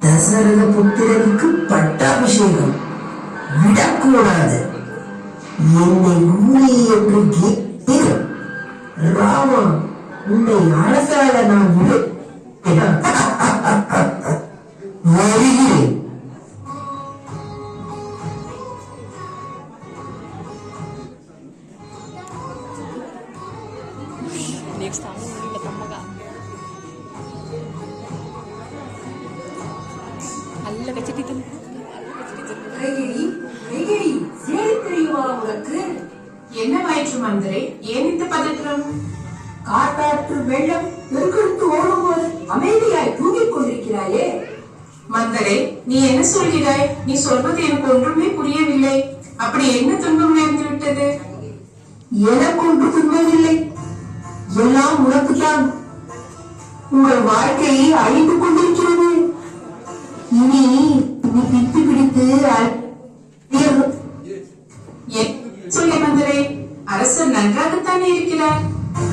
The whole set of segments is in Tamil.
தசரத புத்திரனுக்கு பட்டாபிஷேகம் விடக்கூடாது. என்னை ஊழி என்று கேட்கிறேன். ராமா, உன்னை அரசாள நான் வருகிறேன். என்னவாயிற்று மந்திரே? ஏன் இந்த பதற்றம்? காட்டாற்று வெள்ளம் பெருக்கெடுத்து ஓடும்போது அமைதியாய் தூங்கிக் கொண்டிருக்கிறாயே. மந்திரே, நீ என்ன சொல்கிறாய்? நீ சொல்வது எனக்கு ஒன்றுமே புரியவில்லை. அப்படி என்ன துன்பம் நேர்ந்து விட்டது? எனக்கு ஒன்று துன்பமில்லை, எல்லாம் உனக்குத்தான். உங்கள் வாழ்க்கையை அழிந்து கொண்டிருக்கிறது. இனி நீ பித்து பிடித்து சொல்ல மந்திரே, அரசர் நன்றாகத்தானே இருக்கிறார்.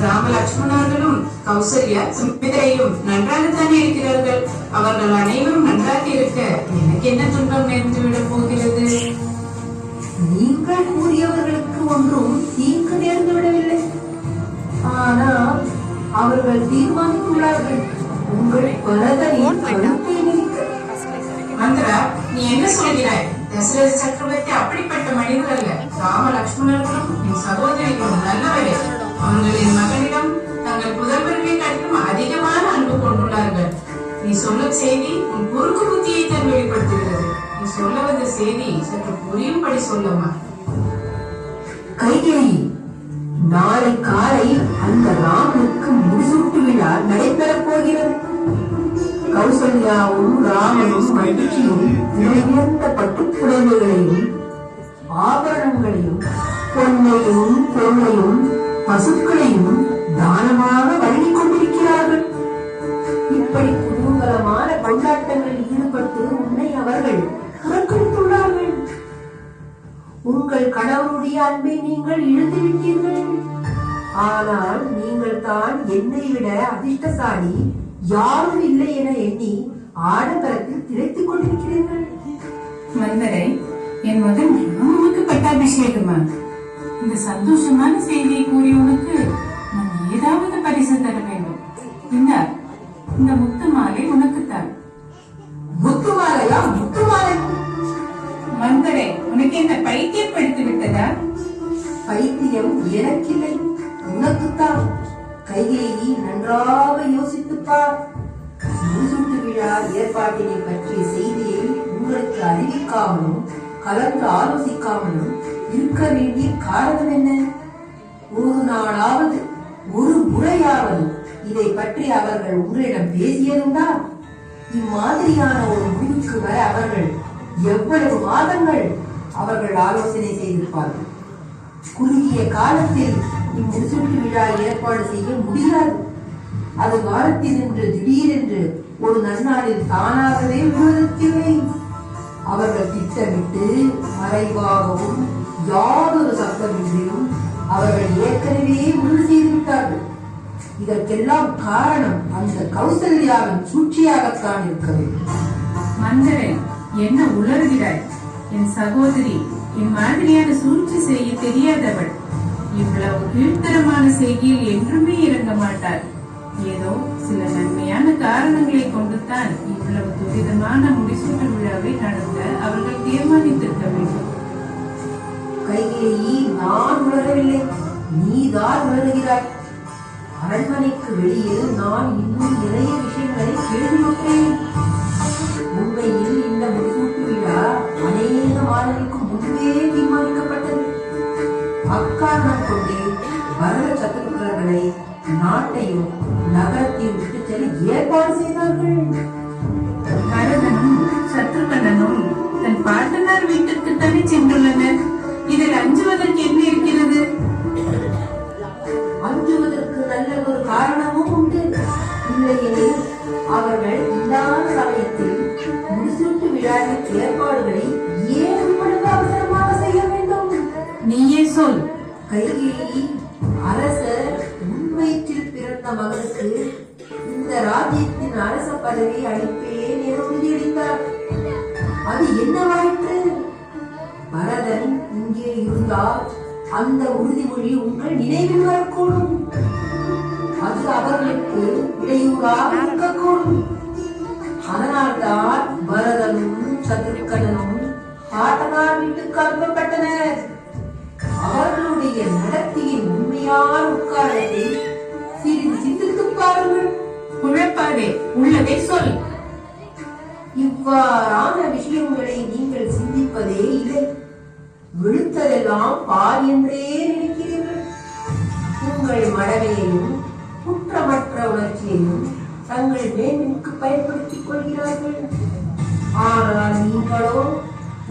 ராம லட்சுமணர்களும் கௌசல்யா சுமித்ரையும் நன்றாகத்தானே இருக்கிறார்கள். அவர்கள் அனைவரும் நன்றாக இருக்க எனக்கு என்ன துன்பம் நேர்ந்து விட போகிறது? நீங்கள் கூறியவர்களுக்கு ஒன்றும் தீங்கு நேர்ந்து விடவில்லை. ஆனால் அவர்கள் தீர்மானித்துள்ளார்கள் உங்கள் பரதனின் கழுத்தை நீக்க. மந்திரா, நீ என்ன சொல்கிறாய்? தசரத சக்கரவர்த்தி அப்படிப்பட்ட மனிதர் அல்ல. ராம லட்சுமணர்களும் என் சகோதரிகளும் நல்லவரே. அவர்களின் மகனிடம் தங்கள் புதல்வர்களை கட்டும் அதிகமான அன்பு கொண்டுள்ளார்கள். நீ சொல்லும் செய்தி உன் குறுக்கு புத்தியை தான் வெளிப்படுத்துகிறது. நீ சொல்ல வந்த செய்தி சற்று புரியும்படி சொல்லமா. கைகேயி, நாளை காலை அந்த ராமனுக்கு முடிசூட்டு விழா நடைபெறப் போகிறது. கௌசல்யாவும் ராமனும் மகிழ்ச்சியும் உயர்ந்த பட்டுப்புடவைகளையும் ஆபரணங்களையும் பொன்னையும் பொருளையும் பசுக்களையும் தானமாக வழங்கிக் கொண்டிருக்கிறார்கள். இப்படி குதூகலமான கொண்டாட்டங்களில் ஈடுபட்டு உன்னை அவர்கள் புறக்கணித்துள்ளார்கள். உங்கள் கணவருடைய அன்பை நீங்கள் இழந்துவிட்டீர்கள். ஆனால் நீங்கள் தான் என்னை விட அதிர்ஷ்டசாலி யாரும் இல்லை என எண்ணி ஆடம்பரத்தில் திளைத்துக் கொண்டிருக்கிறீர்கள். மந்தரை, என் மகன் ராமனுக்கு பட்டாபிஷேகமா? இந்த சந்தோஷமான செய்தியை கூறியவனுக்கு நான் ஏதாவது பரிசு தர வேண்டும். இந்த முத்து மாலை உனக்குத்தான். முத்து மாலையா? முத்து மாலை? மந்தரை, உனக்கு என்ன பைத்தியம் படித்து விட்டதா? பைத்தியம் எனக்கில்லை, உனக்குத்தான். கைகேயி, நன்றாக யோசித்துப்பார். முடிசூட்டு விழா ஏற்பாட்டினை பற்றிய செய்தியை உங்களுக்கு அறிவிக்காமலும் கலந்து ஆலோசிக்காமலும் இருக்க வேண்டிய காரணம் என்ன? ஒரு நாளாவது, ஒரு முறையாவது இதை பற்றி அவர்கள் உங்களிடம் பேசியதுண்டா? இம்மாதிரியான ஒரு முடிவுக்கு வர அவர்கள் எவ்வளவு மாதங்கள் அவர்கள் ஆலோசனை செய்திருப்பார்கள். குறுகிய காலத்தில் இம்முடிசூட்டு விழா ஏற்பாடு செய்ய முடியாது. அது காலத்தில் என்று திடீரென்று ஒரு நன்னாளில் தானாகவே விடுவதற்கில்லை. அவர்கள் திட்டமிட்டு மறைவாகவும் யாதொரு சத்தமின்றியும் அவர்கள் ஏற்கனவே முடிவு செய்துவிட்டார்கள். இதற்கெல்லாம் காரணம் அந்த கௌசல்யாவின் சூழ்ச்சியாகத்தான் இருக்க வேண்டும். மந்திரன், என்ன உளறுகிறாய்? என் சகோதரி இம்மாதிரியான சூழ்ச்சி செய்ய தெரியாதவள். இவ்வளவு கீழ்த்தரமான செய்தியில் என்றுமே இறங்க மாட்டார். ஏதோ சில நன்மையான காரணங்களை கொண்டுதான் இவ்வளவு துரிதமான முடிசூட்டு விழாவை நடத்த அவர்கள் தீர்மானித்திருக்க வேண்டும். கைகேயி, நான் உணரவில்லை, நீதான் உணர்கிறாய். அரண்மனைக்கு வெளியில் நான் இன்னும் நிறைய விஷயங்களை கேள்விப்பட்டேன். உண்மையில் இந்த முடிசூட்டு விழா அநேக மாதங்களுக்கு முன்பே தீர்மானிக்கப்பட்டது. அக்காரணம் கொண்டே பரத சத்துருக்களை நாட்டையும் நகரத்தையும் விட்டு செல்ல ஏற்பாடு செய்தார்கள். பரதனும் சத்ருகனனும் தன் பாட்டனார் வீட்டிற்கு தானே சென்றுள்ளனர். இதில் அஞ்சுவதற்கு என்ன இருக்கிறது? அஞ்சுவதற்கு நல்ல ஒரு காரணமும் உண்டு. இல்லையெனில் அவர்கள் இல்லாத சமயத்தில் முடிசூட்டு விழாவின் ஏற்பாடுகளை ஏன் இவ்வளவு அவசரமாக செய்ய வேண்டும்? நீயே சொல். கை கைகேயி அரசர் உன் வயிற்றில் பிறந்த மகனுக்கு இந்த ராஜ்யத்தின் அரச பதவி அளிப்பேன் என உறுதியளித்தார். அது என்னவாயிற்று? பரதன் இங்கே இருந்தால் அந்த உறுதிமொழி உங்கள் நினைவில் வரக்கூடும். அது அவர்களுக்கு இடையூறாக இருக்கக்கூடும். அதனால்தான் பரதனும் சத்ருக்கனும் பாட்டனார் வீட்டுக்கு அனுப்பப்பட்டனர். அவர்களுடைய நடத்தியின் உண்மையான உட்காரத்தை சிறிது சிந்தித்து பாருங்கள். குழப்பாதே, உள்ளதை சொல். இவ்வாறான விஷயங்களை நீங்கள் சிந்திப்பதே இல்லை. விழுத்ததெல்லாம் பார் என்றே நினைக்கிறீர்கள். உங்கள் மடமையையும் குற்றமற்ற உணர்ச்சியையும் தங்கள் மேன்மைக்கு பயன்படுத்திக் கொள்கிறார்கள். ஆனால் நீங்களோ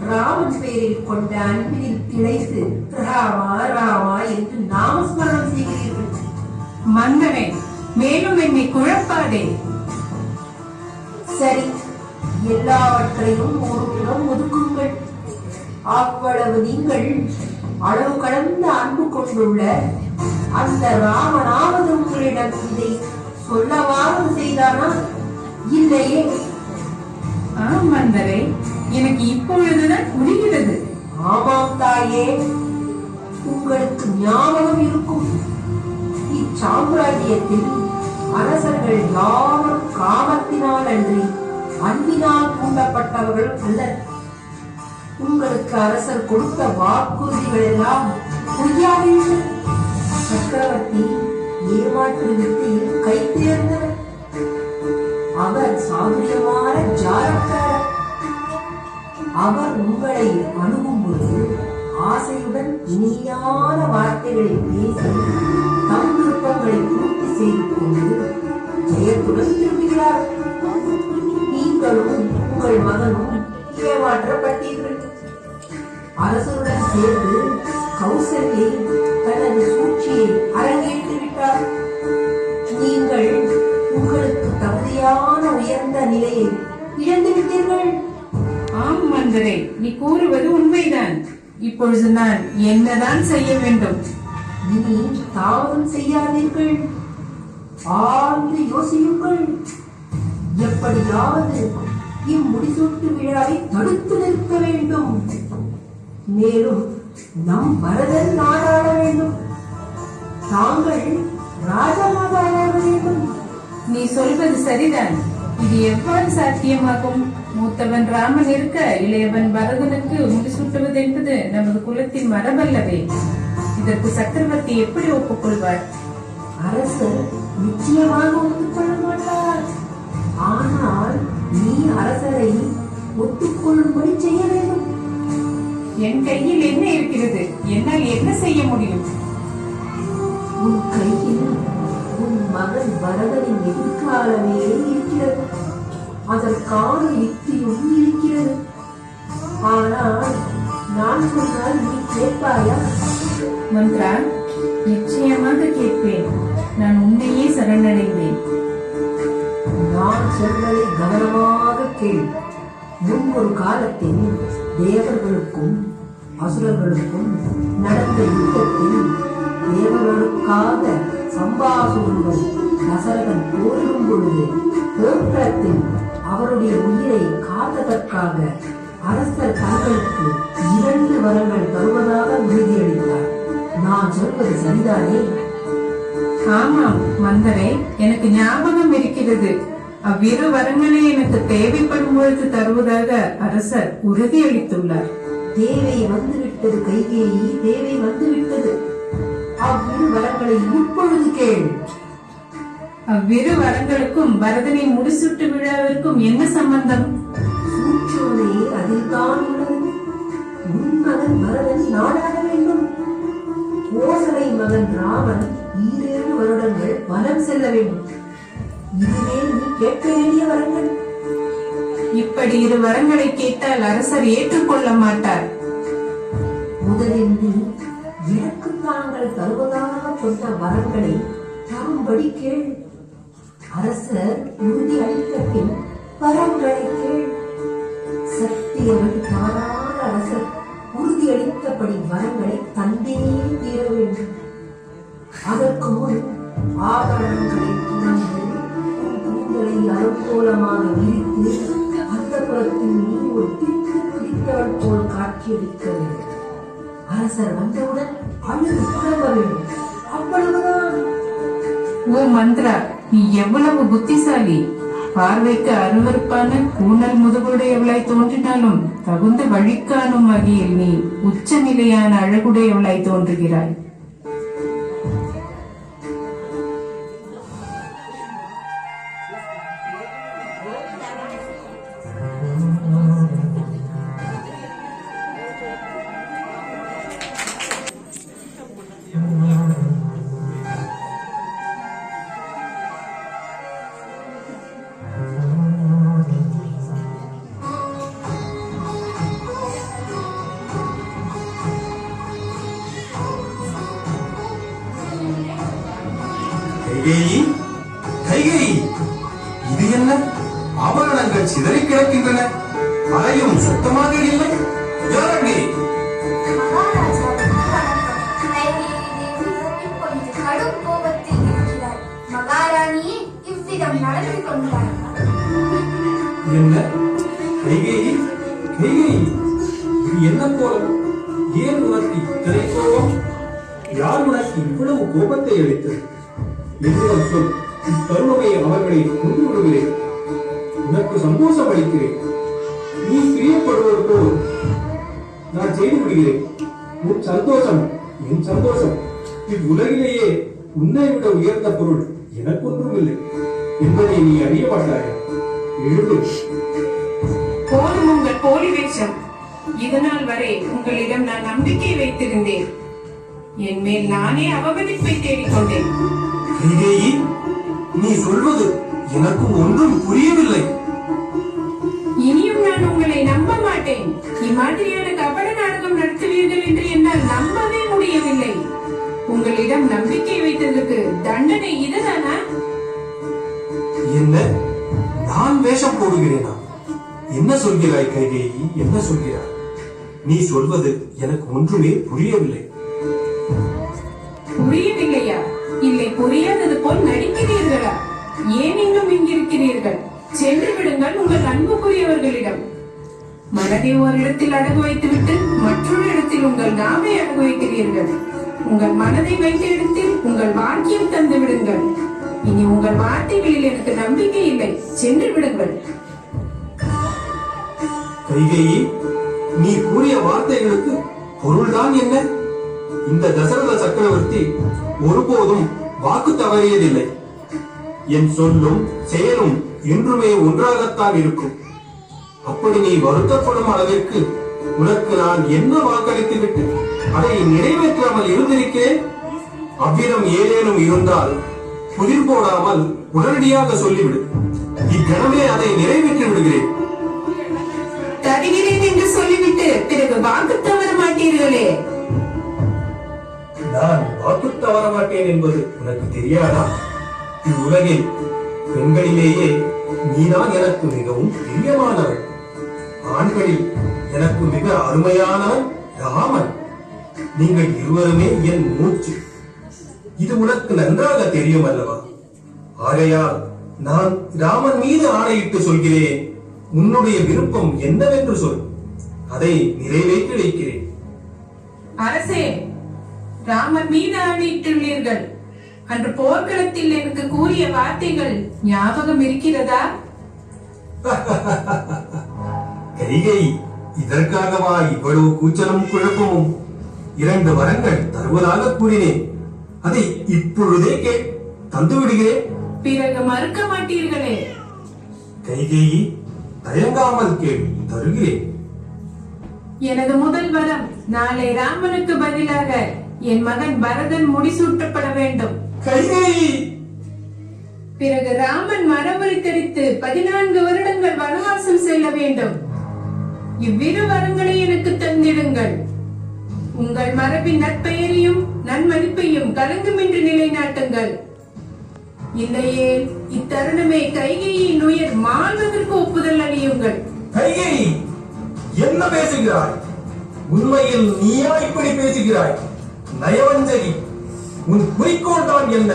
ராமன் பெயரில் கொண்ட அன்பில் திளைத்து ராமா ராமா என்று நாமஸ்மரணம் செய்கிறீர்கள். மன்னனே, மேலும் என்னை குழப்பாதே. சரி, எல்லாவற்றையும் ஒரு புறம் ஒதுக்குங்கள். அவ்வளவு நீங்கள் அளவு கடந்த அன்பு கொண்டுள்ள அந்த ராமனாவது உங்களிடம் இதை சொல்லவாறு செய்தானா? இல்லையே. மன்னரே, எனக்கு இப்பொழுதுதான் புரிகிறது. ஆமாம் தாயே, உங்களுக்கு ஞாபகம் இருக்கும். இச்சாம்ராஜ்யத்தில் அரசர்கள் யாரும் காமத்தினால் அன்றி அன்பினால் தூண்டப்பட்டவர்கள் அல்லர். உங்களுக்கு அரசர் கொடுத்த வாக்குறுதிகள் எல்லாம் பொய்யாகிவிட்டன. சக்கரவர்த்தி ஏமாற்று வித்தையில் கை தேர்ந்தவர். அவர் சாதுரியமான ஜாரக்காரர். அவர் உங்களை அணுகும் பொழுது ஆசையுடன் இனியான வார்த்தைகளை பேசி தம் விருப்பங்களை பூர்த்தி செய்து கொண்டு ஜெயத்துடன் திரும்புகிறார். நீங்களும் உங்கள் மகனும் ஏமாற்றப்பட்டீர்கள். அரசருடன் சேர்ந்து கௌசல்யை தனது சூழ்ச்சியை அரங்கேற்றி விட்டார். நீங்கள் உங்களுக்கு தகுதியான உயர்ந்த நிலையை இழந்து விட்டீர்கள். ஆம் மந்திரே, நீ கூறுவது உண்மைதான். இப்பொழுது நான் என்னதான் செய்ய வேண்டும்? இனி தாமதம் செய்யாதீர்கள். ஆழ்ந்து யோசியுங்கள். எப்படியாவது இம்முடிசூட்டு விழாவை தடுத்து நிறுத்த வேண்டும். மேலும் நம் பரதன் நாடாட வேண்டும். தாங்கள் ராஜமாதாக வேண்டும். நீ சொல்வது சரிதான். இது எவ்வாறு சாத்தியமாகும்? மூத்தவன் ராமன் இருக்க இளையவன் பரதனுக்கு முடிசூட்டுவது என்பது நமது குலத்தின் மரபல்லவே. இதற்கு சக்கரவர்த்தி எப்படி ஒப்புக்கொள்வார்? அரசர் நிச்சயமாக ஒத்துக்கொள்ள மாட்டார். ஆனால் நீ அரசரை ஒத்துக்கொள்ளும்படி செய்ய வேண்டும். என் கையில் என்ன இருக்கிறது? என்னால் என்ன செய்ய முடியும்? உன் கையில் உன் மகன் பரதனின் எதிர்காலமே இருக்கிறது. அதற்கான யுக்தியும் இருக்கிறது. ஆனால் நான் சொன்னால் நீ கேட்பாயா? மந்த்ரா, நிச்சயமாக கேட்பேன். நான் உன்னையே சரணடைந்தேன். நான் சொல்வதை கவனமாக கேள். முன் ஒரு காலத்தில் தேவர்களுக்கும் அசுரர்களுக்கும் நடந்த யுத்தத்தில் தேவர்களுக்காக சம்பாசுரனுடன் தசரதன் போரிடும் பொழுது போர்க்களத்தில் அவருடைய உயிரை காத்ததற்காக அரசர் தங்களுக்கு 2 வரங்கள் தருவதாக உறுதியளித்தார். நான் சொல்வது சரிதானே? ஆமாம் மந்தரே, எனக்கு ஞாபகம் இருக்கிறது. அவ்விரு வரங்களை எனக்கு தேவைப்படும் பொழுது தருவதாக அரசர் உறுதியளித்துள்ளார். தேவை வந்துவிட்டது கைகேயி, தேவை வந்துவிட்டது. அவ்விரு வரங்களை இப்பொழுது கேள். அவ்விரு வரங்களுக்கும் பரதனை முடிசூட்டு விழாவிற்கும் என்ன சம்பந்தம்? சூட்சுமமே அதில் தான் உள்ளது. உன் மகன் பரதன் நாடாட வேண்டும். கோசலை மகன் ராமன் 7 வருடங்கள் வனம் செல்ல வேண்டும். இதுவே நீ கேட்க வேண்டிய வரங்கள். இப்படி 2 வரங்களை கேட்டால் அரசர் ஏற்றுக்கொள்ள மாட்டார். முதலில் நீ எனக்கு தாங்கள் தருவதாக சொன்ன வரங்களை தரும்படி கேள். அரசர் உறுதி அளித்த பின் வரங்களை கேள். சத்தியவன் தவறான அரசர் உறுதியளித்தபடி வரங்களை தந்தே தீர வேண்டும். ஆபரணங்களை துறந்து உன் கூந்தலை அலங்கோலமாக விரித்து அந்த புறத்தில் நீ ஒரு திக்கு பிடித்தவள் போல் காட்சியளிக்க வேண்டும். அரசர் வந்தவுடன் அழுது புலம்ப வேண்டும். அவ்வளவுதான். ஓ மந்த்ரா, நீ எவ்வளவு புத்திசாலி! பார்வைக்கு அருவருப்பான கூணல் முதுகுடையவளாய் தோன்றினாலும் தகுந்த வழிகாணும் வகையில் நீ உச்ச நிலையான அழகுடையவளாய் தோன்றுகிறாய். கைகேயி, கைகேயி, இது என்ன? ஆபரணங்கள் சிதறி கிடக்கின்றன. அறையும் சுத்தமாக இல்லை. யாரங்கே? கடும் கோபத்தில் இருக்கிறார். மகாராணியே இவ்விதம் நடந்து கொண்டார். என்ன? கைகேயி, கைகேயி, இது என்ன கோலம்? ஏன் உனக்கு இத்தனை கோபம்? யார் உனக்கு இவ்வளவு கோபத்தை அளித்தது? என்னுடன் சொல். இத்தருணமே அவர்களை கொண்டு விடுகிறேன். உனக்கு சந்தோஷம் அளிக்கிறேன். நீ பிரியப்படுவது போல் நான் செய்து விடுகிறேன். உன் சந்தோஷம் என் சந்தோஷம். இவ்வுலகிலேயே உன்னை விட உயர்ந்த பொருள் எனக்கொன்றும் இல்லை என்பதை நீ அறிய மாட்டாயா? எழுது. போதும் உங்கள் போலி வேஷம். இதனால் வரை உங்களிடம் நான் நம்பிக்கை வைத்திருந்தேன். என் மேல் நானே அவமதிப்பை தேடிக்கொண்டேன். கைகேயி, நீ சொல்வது எனக்கும் ஒன்றும் புரியவில்லை. இனியும் நான் உங்களை நம்ப மாட்டேன். இம்மாதிரியான கபட நாடகம் நடத்துவீர்கள் என்று என்னால் நம்பவே முடியவில்லை. உங்களிடம் நம்பிக்கை வைத்ததற்கு தண்டனை இதுதானா? என்ன? நான் வேஷம் போடுகிறேனா? என்ன சொல்கிறாய் கைகேயி? என்ன சொல்கிறாய்? நீ சொல்வது எனக்கு ஒன்றுமே புரியவில்லை. புரியவில்லையா? இல்லை, புரியாதது போல் நடிக்கிறீர்களா? ஏன் இன்னும் இங்கிருக்கிறீர்கள்? சென்று விடுங்கள் உங்கள் அன்புக்குரியவர்களிடம். மனதை ஒரு இடத்தில் அடகு வைத்துவிட்டு மற்றொரு இடத்தில் உங்கள் நாவை அடகு வைக்கிறீர்கள். உங்கள் மனதை வைத்த இடத்தில் உங்கள் வாக்கியம் தந்து விடுங்கள். இனி உங்கள் வார்த்தைகளில் எனக்கு நம்பிக்கை இல்லை. சென்று விடுங்கள். கைகேயி, நீ கூறிய வார்த்தைகளுக்கு பொருள்தான் என்ன? இந்த தசரத சக்கரவர்த்தி ஒருபோதும் வாக்கு தவறியதில்லை. என் சொல்லும் செயலும் என்றுமே ஒன்றாகத்தான் இருக்கும். அப்படி நீ வருத்தப்படும் அளவிற்கு உனக்கு நான் என்ன வாக்களித்து விட்டு அதை நிறைவேற்றாமல் இருந்திருக்கிறேன்? அவ்விதம் ஏதேனும் இருந்தால் புதிர் போடாமல் உடனடியாக சொல்லிவிடு. இக்கணமே அதை நிறைவேற்றி விடுகிறேன். தருகிறேன் என்று சொல்லிவிட்டு பிறகு வாக்கு தவற மாட்டீர்களே. நான் வாக்கு தவற மாட்டேன் என்பது உனக்கு தெரியாதா? இவ்வுலகில் பெண்களிலேயே நீதான் எனக்கு மிகவும் பிரியமானவள். ஆண்களில் எனக்கு மிக அருமையானவன் ராமன். நீங்கள் இருவருமே என் மூச்சு. இது உனக்கு நன்றாக தெரியும் அல்லவா? ஆகையால் நான் ராமன் மீது ஆணையிட்டு சொல்கிறேன். உன்னுடைய விருப்பம் என்னவென்று சொல். அதை நிறைவேற்றி வைக்கிறேன். அரசே, ராமன் மீது ஆணையிட்டுள்ளீர்கள். அன்று போர்க்களத்தில் எனக்கு கூறிய வார்த்தைகள் ஞாபகம் இருக்கிறதா? கைகேயி, இதற்காகவா இவ்வளவு கூச்சலும் குழப்பமும்? 2 வரங்கள் தருவதாக கூறினேன். அதை இப்பொழுதே தந்து விடுகிறேன். பிறகு மறுக்க மாட்டீர்களே. கைகேயி, தயங்காமல் கேள், தருகிறேன். எனது முதல் வரம், நாளை ராமனுக்கு பதிலாக என் மகன் பரதன் முடிசூட்டப்பட வேண்டும். கைகேயி, பிறகு ராமன் மரபுரி தெரித்து 14 வருடங்கள் வனவாசம் செல்ல வேண்டும். இவ்விரு வரங்களை எனக்கு தந்திடுங்கள். உங்கள் மரபின் நற்பெயரையும் நன்மதிப்பையும் கலங்குமின்றி நிலைநாட்டுங்கள். இல்லையே இத்தருணமே கைகேயின் உயிர் மாழ்வதற்கு ஒப்புதல் அளியுங்கள். கைகேயி, என்ன பேசுகிறாய்? உண்மையில் நீயா இப்படி பேசுகிறாய்? நயவஞ்சகி, உன் குறிக்கோள் தான் என்ன?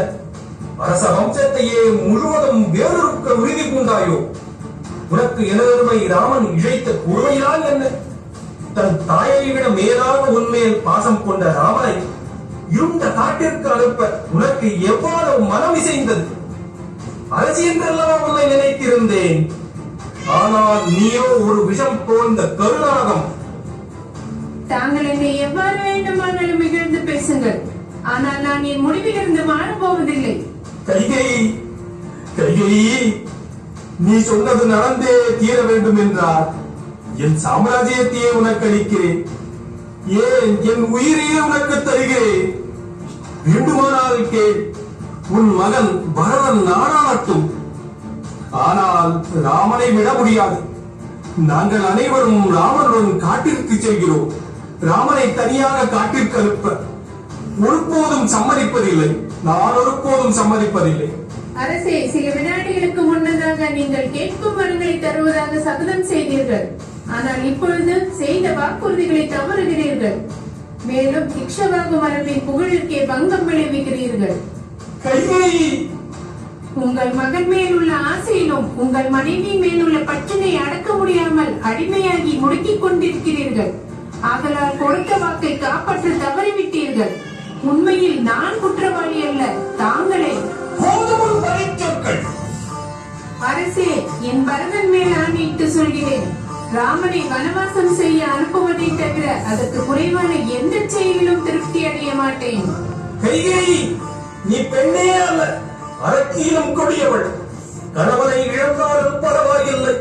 அரச வம்சத்தையே முழுவதும் வேறொருக்க உறுதி பூண்டாயோ? உனக்கு எனதருமை ராமன் இழைத்த கொடுமைதான் என்ன? தன் தாயை விட மேலாக உன்மேல் பாசம் கொண்ட ராமனை இருண்ட காட்டிற்கு அனுப்ப உனக்கு எவ்வளவு மனம் இசைந்தது? அரசி என்றெல்லாம் உன்னை நினைத்திருந்தேன். ஆனால் நீயோ ஒரு விஷம் போன்ற கருநாகம். தாங்கள் என்னை எவ்வாறு வேண்டுமானாலும் இகழ்ந்து பேசுங்கள். ஆனால் நான் என் முடிவிலிருந்து மாறப்போவதில்லை. கைகேயி, நீ சொன்னது நடந்தே தீர வேண்டும் என்றார் என் சாம்ராஜ்யத்தையே உனக்கு அளிக்கிறேன். ஏன் என் உயிரையே உனக்கு தருகிறேன். வேண்டுமானால் கேள், உன் மகன் பரதன் நாடாளட்டும். ஆனால் ராமனை விட முடியாது. நாங்கள் அனைவரும் ராமனுடன் காட்டிற்கு செல்கிறோம். ராமனை தனியாக காட்டிற்கு அனுப்ப ஒருபோதும் சம்மதிப்பதில்லை. நான் ஒருபோதும் சம்மதிப்பதில்லை. அரசே, சில வினாடிகளுக்கு முன்னதாக நீங்கள் கேட்கும் வரங்களை தருவதாக சபதம் செய்தீர்கள். ஆனால் இப்பொழுது செய்த வாக்குறுதிகளை தவறுகிறீர்கள். மேலும் இக்ஷவாகு மரபின் புகழிற்கே பங்கம் விளைவிக்கிறீர்கள். கைகேயி, உங்கள் மகன் மேல் உள்ள ஆசையிலும் உங்கள் மனைவி மேல் உள்ள பற்றினை அடக்க முடியாமல் அடிமையாகி முடக்கிக் கொண்டிருக்கிறீர்கள். ஆதலால் கொடுத்த வாக்கை காப்பாற்ற தவறிவிட்டீர்கள். உண்மையில் நான் குற்றவாளி அல்ல, தாங்களே. போதும் பழிச்சொற்கள். அரசே, என் பரதன் மேல் ஆணையிட்டு சொல்கிறேன். ராமனை வனவாசம் செய்ய அனுப்புவதை தவிர அதற்கு குறைவான எந்த செயலிலும் திருப்தி அடைய மாட்டேன். கைகேயி, நீ பெண்ணே அல்ல, அரக்கியிலும் கொடியவள். கணவனை இழந்தாலும் பரவாயில்லை,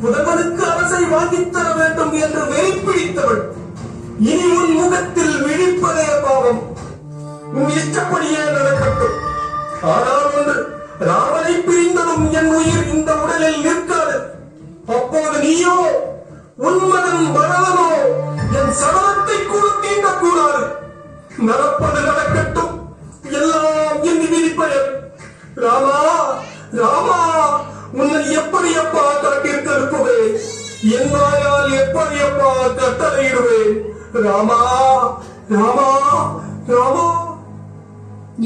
புதல்வனுக்கு அரசை வாங்கித் தர வேண்டும் என்று வெறிப்பிடித்தவள். இனி உன் முகத்தில் விழிப்பதே பாவம். உன் இஷ்டப்படியே நடக்கட்டும். ஆனால் ஒன்று, ராமனை பிரிந்ததும் என் உயிர் இந்த உடலில் நிற்காது. அப்போது நீயோ உன் மகன் பரதனோ என் சடலத்தை கூட தீண்டக்கூடாது. நடப்பது நடக்கட்டும், எல்லாம் என் விதிப்பயன். ராமா, ராமா, உன்னை எப்படி அப்பா காட்டிற்கு அனுப்புவேன்? என் வாயால் எப்படி அப்பா கட்டளையிடுவேன்? ராமா, ராமா, ராமா.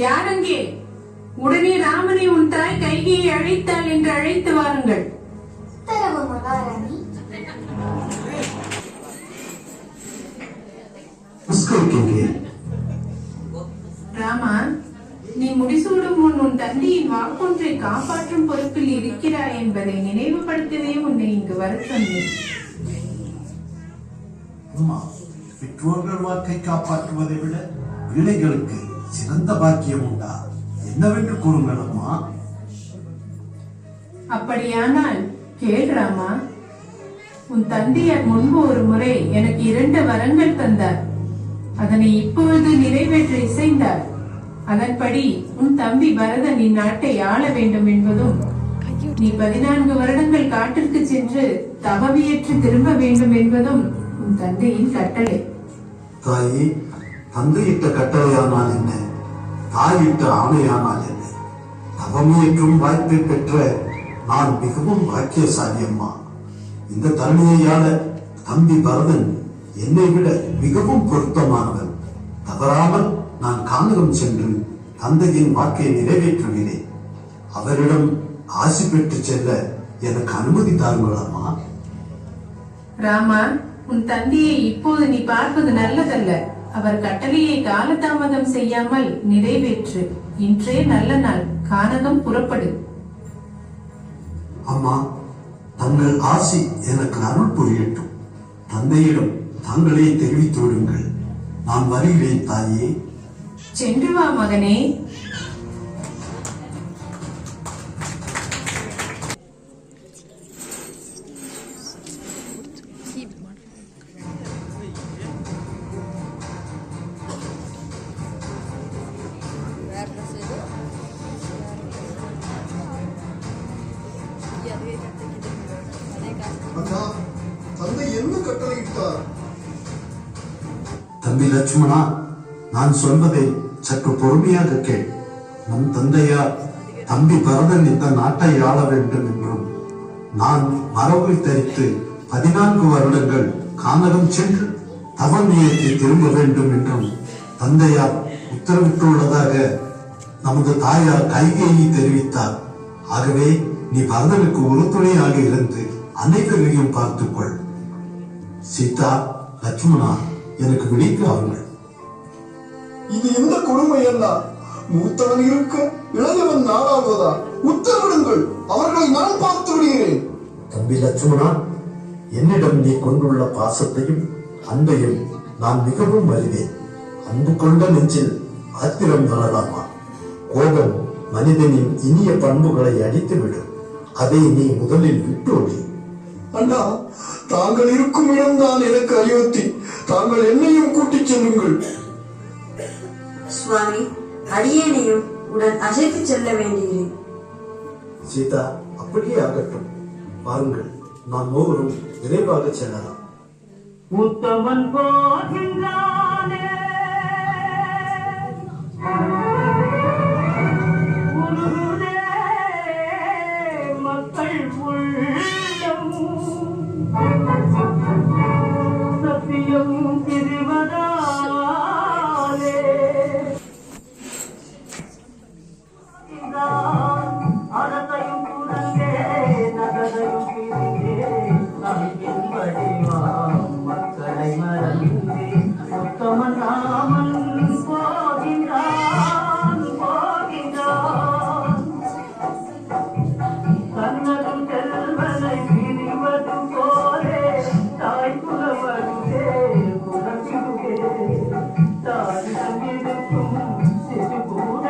யாரங்கே? உடனே ராமனை உன் தாய் கைகையை அழைத்தாள் என்று அழைத்து வாருங்கள். உத்தரவு மகாராணி. ராமா, நீ முடிசூடும் முன் உன் தந்தையின் வாக்கொன்றை காப்பாற்றும் பொறுப்பில் இருக்கிறாய் என்பதை நினைவுபடுத்தவே உன்னை இங்கு வர சொன்னேன். பெற்றோர்கள் வாக்கை காப்பாற்றுவதை விட பிள்ளைகளுக்கு சிறந்த பாக்கியம் உண்டா? என்னவென்று கூறுங்கள் அம்மா. அப்படியானால் கேள் ராமா. உன் தந்தையார் முன்பு ஒரு முறை எனக்கு 2 வரங்கள் தந்தார். அதனை இப்பொழுது நிறைவேற்ற இசைந்தார். அதன்படி உன் தம்பி பரதன் இந்நாட்டை ஆள வேண்டும் என்பதும், நீ 14 வருடங்கள் காட்டிற்கு சென்று தவவியற்று திரும்ப வேண்டும் என்பதும் உன் தந்தையின் கட்டளை. தாயே, தந்தையிட்ட கட்டளையானால் என்ன, தாயிட்ட ஆணையானால் என்ன? தவமியற்றும் வாய்ப்பை பெற்ற நான் மிகவும் பாக்கியசாலி அம்மா. இந்த தருணையால தம்பி பரதன் என்னை விட மிகவும் பொருத்தமானவன். தவறாமல் நான் கானகம் சென்று தந்தையின் வாக்கை நிறைவேற்றுகிறேன். அவரிடம் ஆசி பெற்று செல்ல எனக்கு அனுமதி தாருங்களாமா. ராமா, உன் தந்தையை இப்போது நீ பார்ப்பது நல்லதல்ல. அவர் கட்டளையை காலதாமதம் செய்யாமல் நிறைவேற்று. இன்றே நல்ல நாள். கானகம் புறப்படு. அம்மா, தங்கள் ஆசி எனக்கு அருள் புரியட்டும். தந்தையிடம் தாங்களே தெரிவித்து விடுங்கள். நான் வருகிறேன் தாயே. சென்று வா மகனே. தந்தை என்ன கட்டளையிட்டார்? தம்பி லட்சுமணா, நான் சொல்வதை சற்று பொறுமையாக கேள். நம் தந்தையார் தம்பி பரதன் இந்த நாட்டை ஆள வேண்டும் என்றும், நான் மரபை தரித்து 14 வருடங்கள் கானகம் சென்று தவம் நியத்தி திரும்ப வேண்டும் என்றும் தந்தையார் உத்தரவிட்டுள்ளதாக நமது தாயார் கைகேயி தெரிவித்தார். ஆகவே நீ பரதனுக்கு உறுதுணையாக இருந்து அனைவரையும் பார்த்துக்கொள். சீதா, லட்சுமணா, எனக்கு விழித்து அவர்கள். இது எந்த கொடுமை என்ன? மூத்தவன் இருக்க இளையவன் நாடாவதா? உத்தரவிடுங்கள், அவர்களை நான் பார்த்து விடுகிறேன். தம்பி லட்சுமணா, என்னிடம் நீ கொண்டுள்ள பாசத்தையும் அன்பையும் நான் மிகவும் அறிவேன். அன்பு கொண்ட நெஞ்சில் ஆத்திரம் வரலாமா? கோபம் மனிதனின் இனிய பண்புகளை அடித்துவிடும். அதை நீ முதலில் விட்டோடி. அண்ணா, தாங்கள் இருக்கும் இடம்தான் எனக்கு அயோத்தி. தாங்கள் என்னையும் கூட்டிச் செல்லுங்கள். சுவாமி, அடியேனையும் உடன் அழைத்து செல்ல வேண்டுகிறேன். சீதா, அப்படியே ஆகட்டும். வாருங்கள், நாம் மூவரும் விரைவாக செல்லலாம். உத்தமன் போகின்றானே உருகுதே மக்கள் உள்ளம், சத்தியம் திரிவதாலே அரசையும் புரண்டே நகரையும் பிரிந்தே நம்பின் வடிவாம் மக்களை மறந்தே உத்தமன் ராமன் போகின்றான் போகின்றான். கண்ணனும் செல்வனை பிரிவது போலே தாய் புலவருகே புலவிடுகே தாயிடம் இருக்கும் சிறு கூட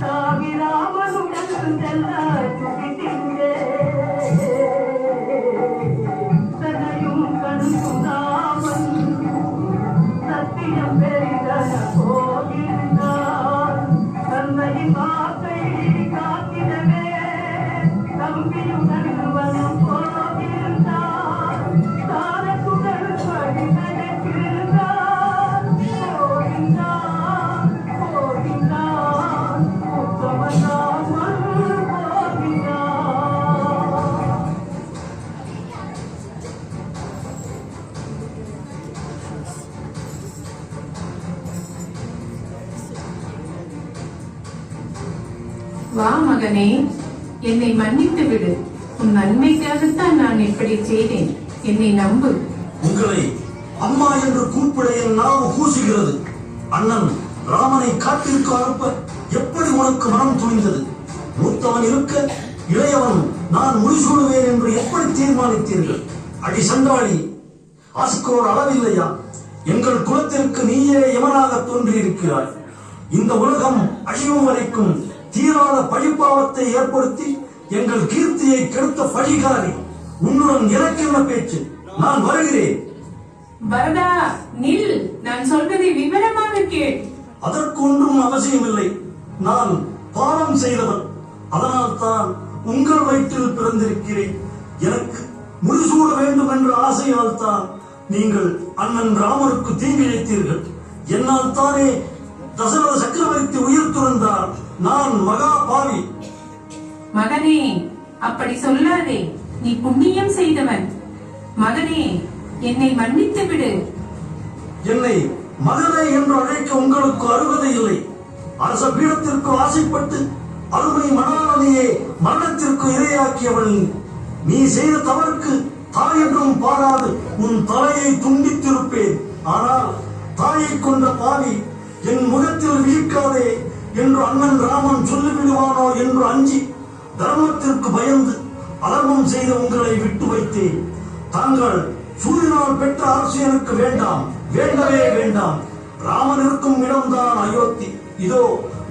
தாவிராமனுடன் செல்ல துடித்தின்றே தன்னையும் கண்குணாமன் சத்தியம் பெரிதன போகின்றான். தந்தையின் வாக்கை காத்திடவே தம்பியுடன் வனம் போகின்றான். தாரத்துடன் படி நடக்கின்றான். போகின்றான் போகின்றான் உத்தமனாமல் போகின்றான். வா மகனே, என்னை மன்னித்து விடு. உன் நன்மைக்காகத்தான் நான் இப்படி செய்தேன். என்னை நம்பு. உங்களை அம்மா என்று கூப்பிட என் நாவு கூசுகிறது. அண்ணன் ராமனை காட்டிற்கு அனுப்ப எப்படி உனக்கு மனம் துணிந்தது? மூத்தவன் இருக்க இளையவன் நான் முடிசூடுவேன் என்று எப்படி தீர்மானித்தீர்கள்? அடி சண்டாளி, ஆசுக்கோர் அளவில்லையா? எங்கள் குலத்திற்கு நீயே யமனாக தோன்றியிருக்கிறாய். இந்த உலகம் அழியும் வரைக்கும் தீராத பழிப்பாவத்தை ஏற்படுத்தி எங்கள் கீர்த்தியை கெடுத்த பழிகாரி உன்னுடன் எனக்கென்ன பேச்சு? நான் வருகிறேன். பரதா, நில். நான் சொல்வதை விவரமாக கேள். அதற்கு ஒன்றும் அவசியமில்லை. நான் பாவம் செய்தவன். அதனால் தான் உங்கள் வயிற்றில் பிறந்திருக்கிறேன். எனக்கு முடிசூட வேண்டும் என்ற ஆசையால் தான் நீங்கள் அண்ணன் ராமருக்கு தீங்கிழைத்தீர்கள். என்னால் தானே தசரத சக்கரவர்த்தி உயிர் துறந்தார். நான் மகா பாவி. மகனே, அப்படி சொல்லாதே. நீ புண்ணியம் செய்தவன். மகனே, என்னை மன்னித்து விடு. என்னை மகனே என்று அழைக்க உங்களுக்கு அருகதை இல்லை. அரச பீடத்திற்கு ஆசைப்பட்டு அருமை மணாளனையே மரணத்திற்கு இரையாக்கியவள் நீ செய்த தவறுக்கு தாய் என்றும் பாராது உன் தலையை துண்டித்திருப்பேன். ஆனால் தாயை கொண்ட பாவி என் முகத்தில் வீழ்க்காதே என்று அண்ணன் ராமன் சொல்லிவிடுவானோ என்று அஞ்சி தர்மத்திற்கு பயந்து அதர்மம் செய்த உங்களை விட்டு வைத்தேன். தாங்கள் சூரியனால் பெற்ற அரசு எனக்கு வேண்டாம், வேண்டவே வேண்டாம். ராமன் இருக்கும் இடம்தான் அயோத்தி. இதோ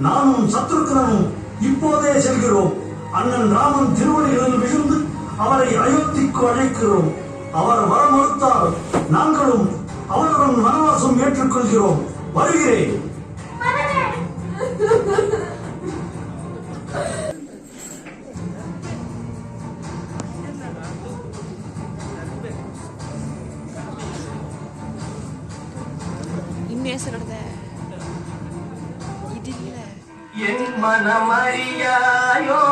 நானும் சத்ருக்னனும் இப்போதே செல்கிறோம். அண்ணன் ராமன் திருவடிகளில் விழுந்து அவரை அயோத்திக்கு அழைக்கிறோம். அவர் வர மறுத்தால் நாங்களும் அவருடன் வனவாசம் ஏற்றுக்கொள்கிறோம். வருகிறேன். என் மனமறியாயோ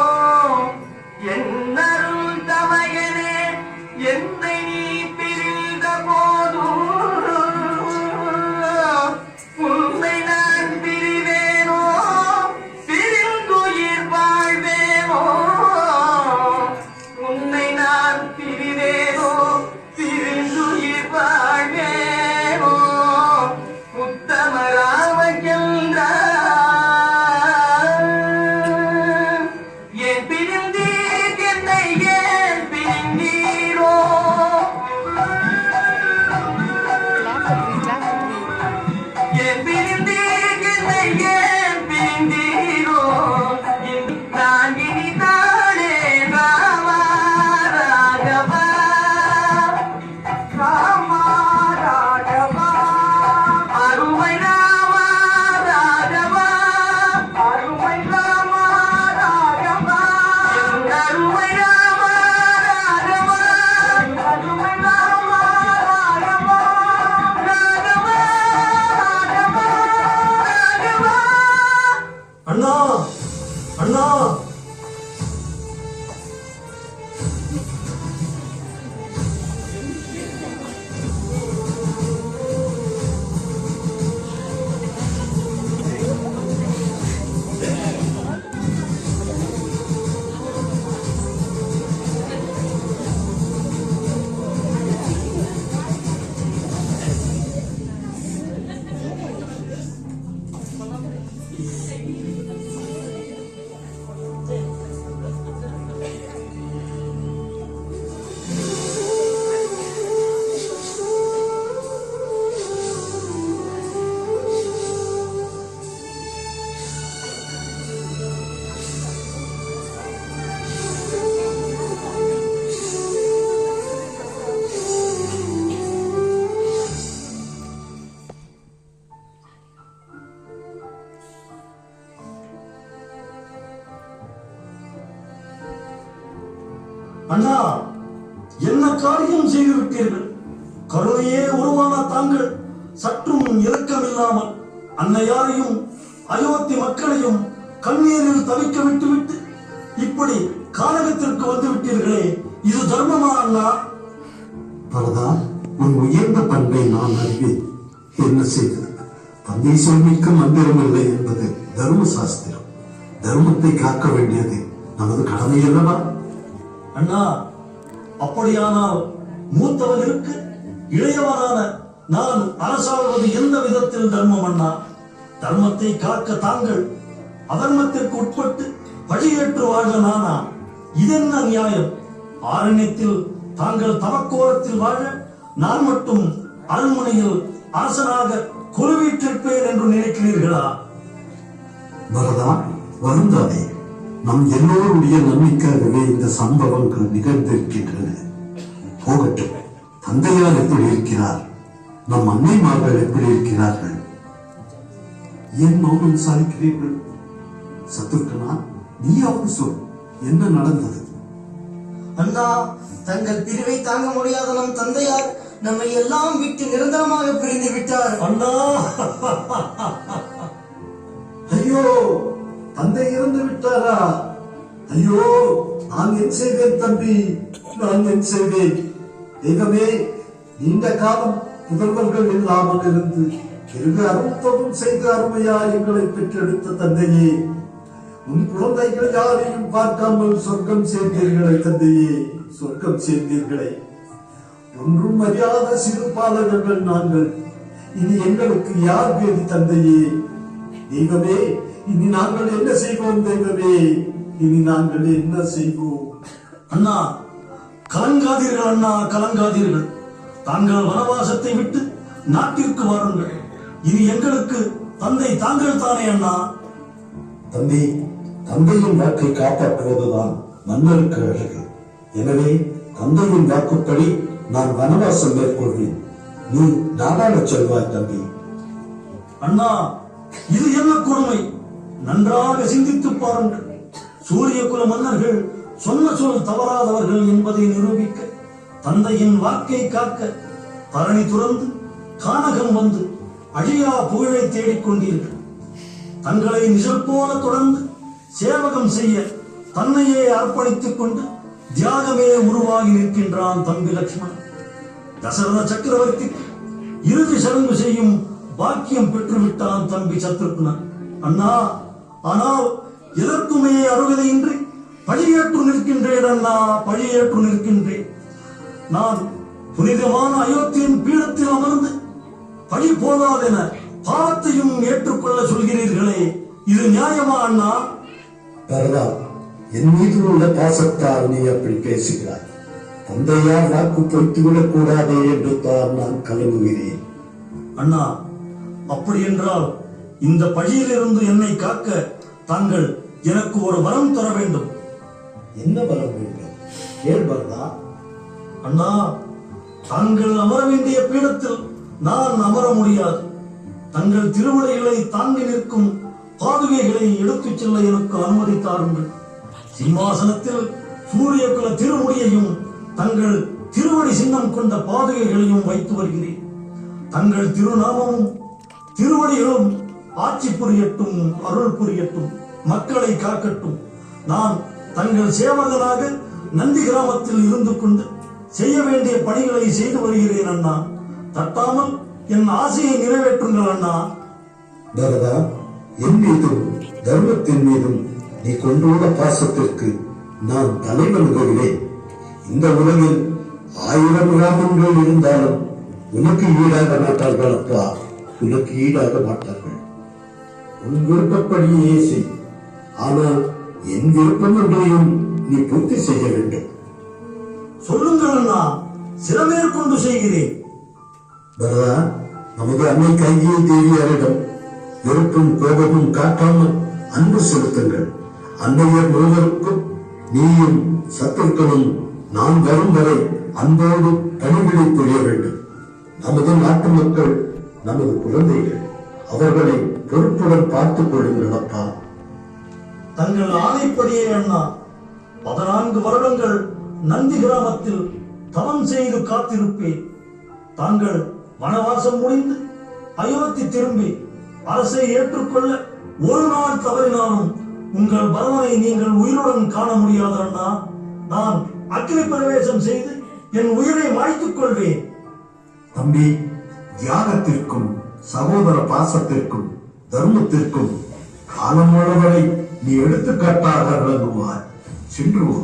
என்னருள் தமையனே, என்னை நீ பிரிந்த போதும் உன்னை நான் பிரிவேனோ பிரி அண்ணா அண்ணா அண்ணா, என்ன காரியம் செய்து விட்டீர்கள்? கருணையே உருவான தாங்கள் சற்றும் இரக்கமில்லாமல் அன்னையாரையும் அயோத்தி மக்களையும் கண்ணீரில் தவிக்க விட்டுவிட்டு இப்படி கானகத்திற்கு வந்து விட்டீர்களே, இது தர்மமா அண்ணா? பரதா, உன் உயர்ந்த பண்பை நான் அறிவேன். என்ன செய்வது? தந்தை சொல்மிக்க மந்திரம் இல்லை என்பது தர்ம சாஸ்திரம். தர்மத்தை காக்க வேண்டியது நமது கடமை அல்லவா? அண்ணா, அப்படியானால் மூத்தவனுக்கு இளையவனான நான் அரசாள்வது எந்த விதத்தில் தர்மம் அண்ணா? தர்மத்தை காக்க தாங்கள் அதர்மத்திற்கு உட்பட்டு வழியேற்று வாழ்க நானா? இதென்ன நியாயம்? ஆரண்யத்தில் தாங்கள் தவக்கோலத்தில் வாழ நான் மட்டும் அரண்மனையில் அரசனாக குருவீற்றிருப்பேன் என்று நினைக்கிறீர்களா? பரதா, வருந்தாதே. நம் எல்லோருடைய நன்மைக்காகவே இந்த சம்பவங்கள் நிகழ்ந்திருக்கின்றன. போகட்டும். தந்தையார் எப்படி இருக்கிறார்? நம் அன்னைமார்கள் எப்படி இருக்கிறார்கள்? ஏன் மௌனம் சாதிக்கிறீர்கள்? சத்ருகனா, நீயாவது சொல், என்ன நடந்தது? அண்ணா, தங்கள் பிரிவை தாங்க முடியாத நம் தந்தையார் நம்மை எல்லாம் விட்டு நிரந்தரமாக பிரிந்து விட்டார். அண்ணா, ஐயோ, தந்தை இறந்து விட்டாரா? ஐயோ, நான் என் செய்வேன் தம்பி, நான் என் செய்வேன். தெய்வமே, நீண்ட காலம் புதல்வர்கள் இல்லாமல் இருந்து பிறகு அருத்தமும் செய்து அருமையா எங்களை பெற்றெடுத்த தந்தையே, உன் குழந்தைகள் யாரையும் பார்க்காமல் சொர்க்கம் சேர்ந்தீர்களே தந்தையே, சொர்க்கம் சேர்ந்தீர்களே. ஒன்றும் அறியாத சிறு பாலகர்கள் நாங்கள். இனி எங்களுக்கு யார் பேதி தந்தையே? தெய்வமே, இனி நாங்கள் என்ன செய்வோம்? தெய்வமே, இனி நாங்கள் என்ன செய்வோம்? அண்ணா, கலங்காதீர்கள் அண்ணா, கலங்காதீர்கள். தாங்கள் வனவாசத்தை விட்டு நாட்டிற்கு வாருங்கள். இனி எங்களுக்கு தந்தை தாங்கள் தானே அண்ணா. தம்பி, தந்தையின் வாக்கை காப்பாற்றுவதுதான் மன்னருக்கு அழகு. எனவே தந்தையின் வாக்குப்படி நான் வனவாசம் மேற்கொள்வேன். நீ நாடாளச் செல்வாய் தம்பி. அண்ணா, இது என்ன கொடுமை? நன்றாக சிந்தித்து பாருங்கள். சூரிய குல மன்னர்கள் சொன்ன சொல் தவறாதவர்கள் என்பதை நிரூபிக்க, தந்தையின் வாக்கை காக்க தரணி துறந்து கானகம் வந்து அழியா புகழை தேடிக்கொண்டீர்கள். தங்களை நிழல் போல தொடர்ந்து சேவகம் செய்ய தன்னையே அர்ப்பணித்துக் கொண்டு தியாகமே உருவாகி நிற்கின்றான் தம்பி லட்சுமணன். தசரத சக்கரவர்த்திக்கு இறுதி சடங்கு செய்யும் பாக்கியம் பெற்றுவிட்டான் தம்பி சத்ருக்னன். அண்ணா, ஆனால் எதற்குமே அருகதையின்றி பழியேற்று நிற்கின்றேன் அண்ணா, பழியேற்று நிற்கின்றேன். நான் புனிதமான அயோத்தியின் பீடத்தில் அமர்ந்து பழி போதாதென பாவத்தையும் ஏற்றுக்கொள்ள சொல்கிறீர்களே, இது நியாயமா அண்ணா? பரதா, என் மீது உள்ள பாசத்தால் நீ அப்படி பேசுகிறாய். தந்தையார் வாக்கு பொய்த்துவிடக் கூடாதே என்று தான் நான் கலங்குகிறேன். அண்ணா, அப்படி என்றால் இந்த பழியிலிருந்து என்னை காக்க தாங்கள் எனக்கு ஒரு வரம் தர வேண்டும். என்ன வரம் வேண்டும்? கேள் பரதா. அண்ணா, தாங்கள் அமர வேண்டிய பீடத்தில் நான் அமர முடியாது. தங்கள் திருவடிகளை தாங்கி நிற்கும் பாதுகைகளை எடுத்துச் செல்ல எனக்கு அனுமதி தாருங்கள். சிம்மாசனத்தில் சூரிய குல திருமுடியையும் தங்கள் திருவடி சின்னம் கொண்ட பாதுகைகளையும் வைத்து வருகிறேன். தங்கள் திருநாமமும் திருவடிகளும் ஆட்சி புரியட்டும், அருள் புரியட்டும். மக்களை காக்கட்டும். நான் தங்கள் சேவகனாக நந்தி கிராமத்தில் இருந்து கொண்டு செய்ய வேண்டிய பணிகளை செய்து வருகிறேன் அண்ணா. தட்டாமல் என் ஆசையை நிறைவேற்றுங்கள் அண்ணா. பரதா, என் மீதும் தர்மத்தின் மீதும் நீ கொண்டுள்ள பாசத்திற்கு நான் தலைவனுகிறேன். இந்த உலகில் 1000 கிராமங்கள் இருந்தாலும் உனக்கு ஈடாக மாட்டார்கள் அப்பா, உனக்கு ஈடாக மாட்டார்கள். உன் விருப்பப்படியே செய். ஆனால் என் விருப்பம் ஒன்றையும் நீ பூர்த்தி செய்ய வேண்டும். சொல்லுங்கள் அண்ணா, சிறமேற்கொண்டு செய்கிறேன். பரதா, நமது அன்னை கைகை தேவியாரிடம் வெறுப்பும் கோபமும் காட்டாமல் அன்பு செலுத்துங்கள். அன்னையர் முழுவதற்கும் நீயும் சத்துருக்களும் நான் வரும் வரை அன்போடு பணிவிடை புரிய வேண்டும். நமது நாட்டு மக்கள் நமது குழந்தைகள், அவர்களை பொறுப்புடன் பார்த்துக் கொள்ளுங்கள் அப்பா. தங்கள் ஆணைப்படியே அண்ணா. 14 வருடங்கள் நந்தி கிராமத்தில் தவம் செய்து காத்திருப்பேன். தாங்கள் வனவாசம் முடிந்து அயோத்தி திரும்பி அரசை ஏற்றுக்கொள்ள ஒரு நாள் தவறினாலும் உங்கள் பரதனை நீங்கள் உயிருடன் காண முடியாது அண்ணா. நான் அக்னி பிரவேசம் செய்து என் உயிரை மாய்த்துக் கொள்வேன். தம்பி, தியாகத்திற்கும் சகோதர பாசத்திற்கும் தர்மத்திற்கும் காலம் உள்ளவரை நீ எடுத்துக்காட்டாக விளங்குவார். சென்று வா.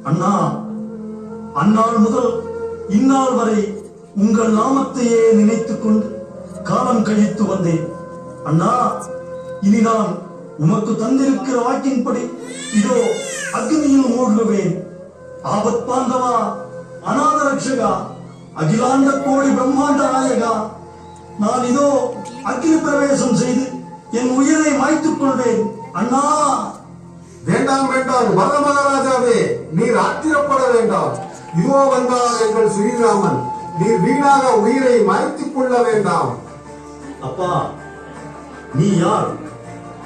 அண்ணா, அந்நாள் முதல் இந்நாள் வரை உங்கள் நாமத்தையே நினைத்துக் கொண்டு காலம் கழித்து வந்தேன். அண்ணா, இனி நான் உமக்கு தந்திருக்கிற வாக்கின்படி இதோ அக்னியில் மூழ்குவேன். ஆபத் பாந்தவா, அநாத ரட்சகா, அகிலாண்ட கோடி பிரம்மாண்ட நாயகா, நான் இதோ அக்னி பிரவேசம் செய்து என் உயிரை மாய்த்துக் கொள்வேன். அண்ணா, வேண்டாம் வேண்டாம் பரத மகாராஜாவே, நீர் ஆத்திரப்பட வேண்டாம். இதோ வந்தார் எங்கள் ஸ்ரீராமன். நீர் வீணாக உயிரை மாய்த்துக் கொள்ள வேண்டாம். அப்பா, நீ யார்?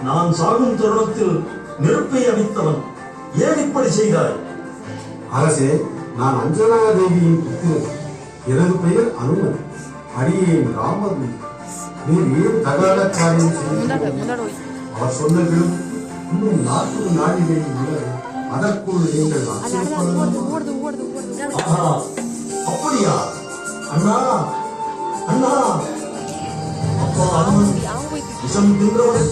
நான் சாகும் தருணத்தில் நெருப்பை அடித்தவன். ஏன் இப்படி செய்தாய்? அரசே, நான் அஞ்சனா தேவியின் புத்திரன். எனது பெயர் அனுமன். அடியேன் ராமன். நீர் ஏன் தகாத காரியம் செய்தீர்கள்? அவர் சொன்னதிலும் இன்னும் 40 நாளிலே உள்ளது. அதற்குள் நீங்கள் அப்படியா? அண்ணா, அண்ணா, அப்பா அனுமன் விஷம் தின்றவன்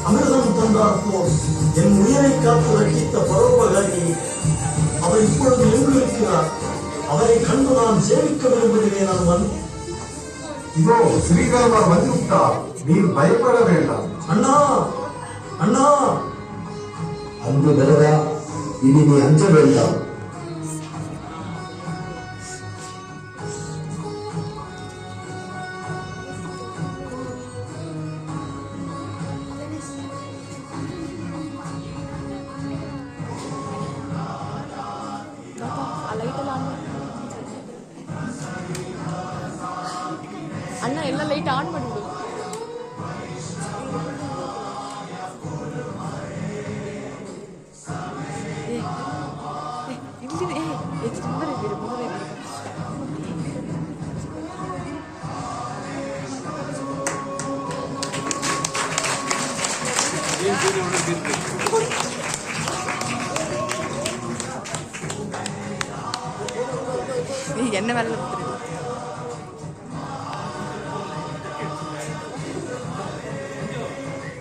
அமிர்தம் தந்தார் போல் என் உயிரை காத்து ரட்சித்த பரோபகாரியை அவர் இப்பொழுது எங்கு இருக்கிறார்? அவரை கண்டு நான் சேவிக்க விரும்புகிறேன். அனுமன், இதோ ஸ்ரீராமர் வந்துவிட்டார். நீர் பயப்பட வேண்டாம். அண்ணா, அண்ணா. அன்பு பரதா, இனி நீ அஞ்ச வேண்டாம். அண்ணா எல்லாம் லைட் ஆன் பண்ணிவிடு. என்ன வேலை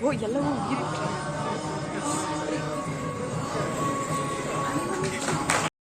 ஓ எல்லாமே